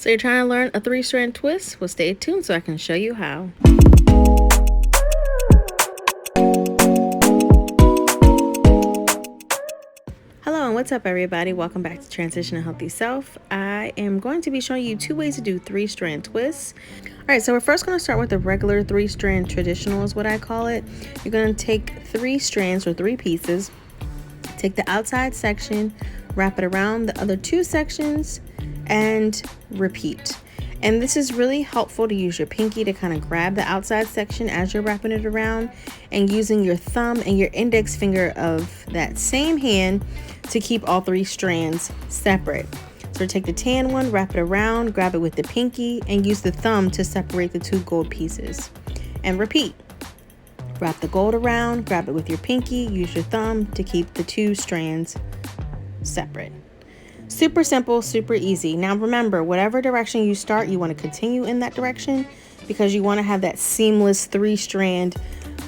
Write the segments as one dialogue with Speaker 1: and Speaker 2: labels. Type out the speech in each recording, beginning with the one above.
Speaker 1: So you're trying to learn a 3-strand twist? Well, stay tuned so I can show you how. Hello and what's up everybody? Welcome back to Transition to Healthy Self. I am going to be showing you 2 ways to do 3-strand twists. Alright, so we're first going to start with the regular 3-strand traditional is what I call it. You're going to take 3 strands or 3 pieces, take the outside section, wrap it around the other 2 sections, and repeat. And this is really helpful to use your pinky to kind of grab the outside section as you're wrapping it around, and using your thumb and your index finger of that same hand to keep all 3 strands separate. So take the tan one, wrap it around, grab it with the pinky, and use the thumb to separate the 2 gold pieces. And repeat. Wrap the gold around, grab it with your pinky, use your thumb to keep the 2 strands separate. Super simple, super easy. Now remember, whatever direction you start, you want to continue in that direction because you want to have that seamless 3-strand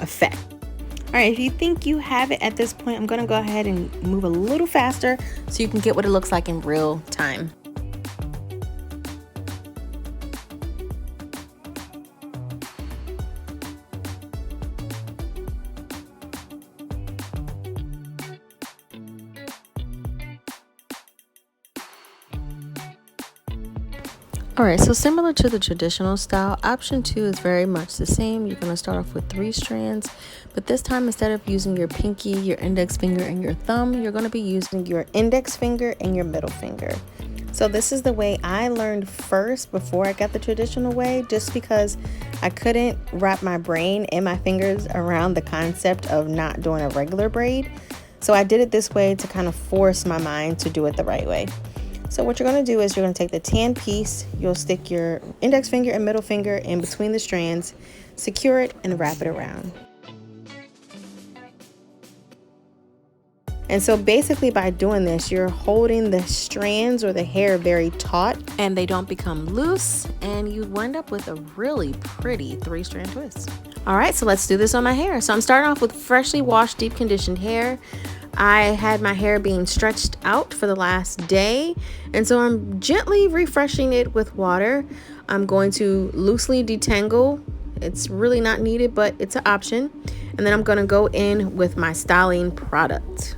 Speaker 1: effect. All right, if you think you have it at this point, I'm going to go ahead and move a little faster so you can get what it looks like in real time. Alright, so similar to the traditional style, option 2 is very much the same. You're going to start off with 3 strands, but this time instead of using your pinky, your index finger, and your thumb, you're going to be using your index finger and your middle finger. So this is the way I learned first before I got the traditional way, just because I couldn't wrap my brain and my fingers around the concept of not doing a regular braid. So I did it this way to kind of force my mind to do it the right way. So what you're going to do is you're going to take the tan piece, you'll stick your index finger and middle finger in between the strands, secure it, and wrap it around. And so basically by doing this, you're holding the strands or the hair very taut and they don't become loose, and you wind up with a really pretty 3-strand twist. All right, so let's do this on my hair. So I'm starting off with freshly washed, deep conditioned hair. I had my hair being stretched out for the last day, and so I'm gently refreshing it with water. I'm going to loosely detangle. It's really not needed, but it's an option. And then I'm going to go in with my styling product.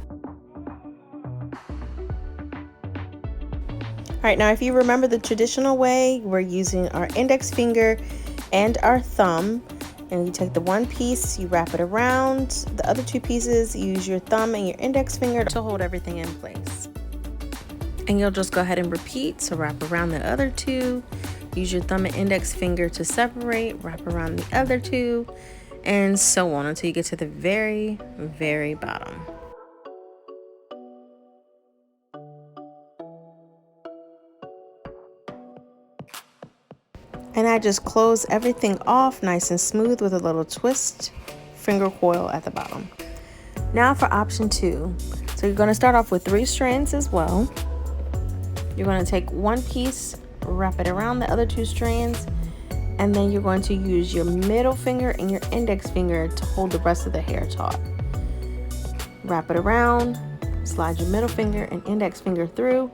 Speaker 1: All right, now if you remember the traditional way, we're using our index finger and our thumb. And you take the one piece, you wrap it around the other 2 pieces, you use your thumb and your index finger to hold everything in place. And you'll just go ahead and repeat. So wrap around the other 2, use your thumb and index finger to separate, wrap around the other 2, and so on until you get to the very, very bottom. And I just close everything off nice and smooth with a little twist finger coil at the bottom. Now for option 2. So you're going to start off with 3 strands as well. You're going to take one piece, wrap it around the other 2 strands, and then you're going to use your middle finger and your index finger to hold the rest of the hair taut. Wrap it around, slide your middle finger and index finger through,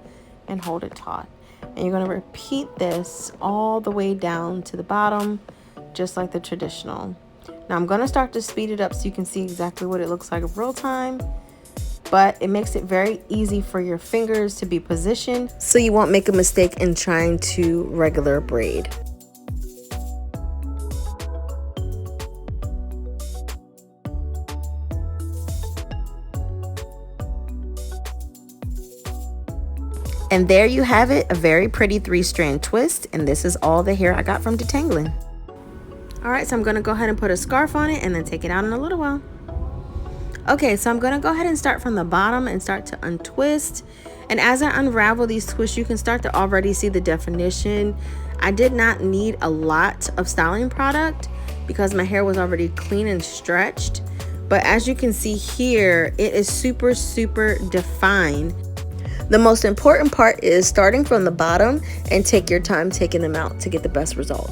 Speaker 1: and hold it taut. And you're going to repeat this all the way down to the bottom, just like the traditional. Now I'm going to start to speed it up so you can see exactly what it looks like in real time, but it makes it very easy for your fingers to be positioned so you won't make a mistake in trying to regular braid. And there you have it, a very pretty 3-strand twist, and this is all the hair I got from detangling. All right, so I'm gonna go ahead and put a scarf on it and then take it out in a little while. Okay, so I'm gonna go ahead and start from the bottom and start to untwist. And as I unravel these twists, you can start to already see the definition. I did not need a lot of styling product because my hair was already clean and stretched. But as you can see here, it is super, super defined. The most important part is starting from the bottom and take your time taking them out to get the best result.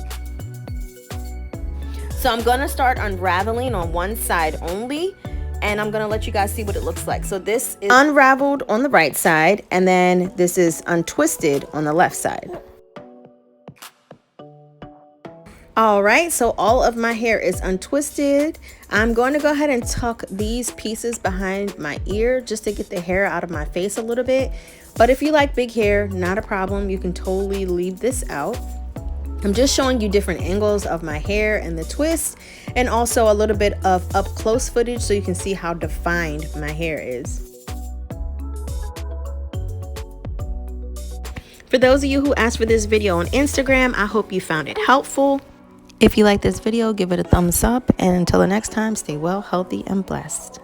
Speaker 1: So I'm going to start unraveling on one side only, and I'm going to let you guys see what it looks like. So this is unraveled on the right side, and then this is untwisted on the left side. All right, so all of my hair is untwisted. I'm going to go ahead and tuck these pieces behind my ear just to get the hair out of my face a little bit. But if you like big hair, not a problem. You can totally leave this out. I'm just showing you different angles of my hair and the twist, and also a little bit of up close footage so you can see how defined my hair is. For those of you who asked for this video on Instagram, I hope you found it helpful. If you like this video, give it a thumbs up, and until the next time, stay well, healthy, and blessed.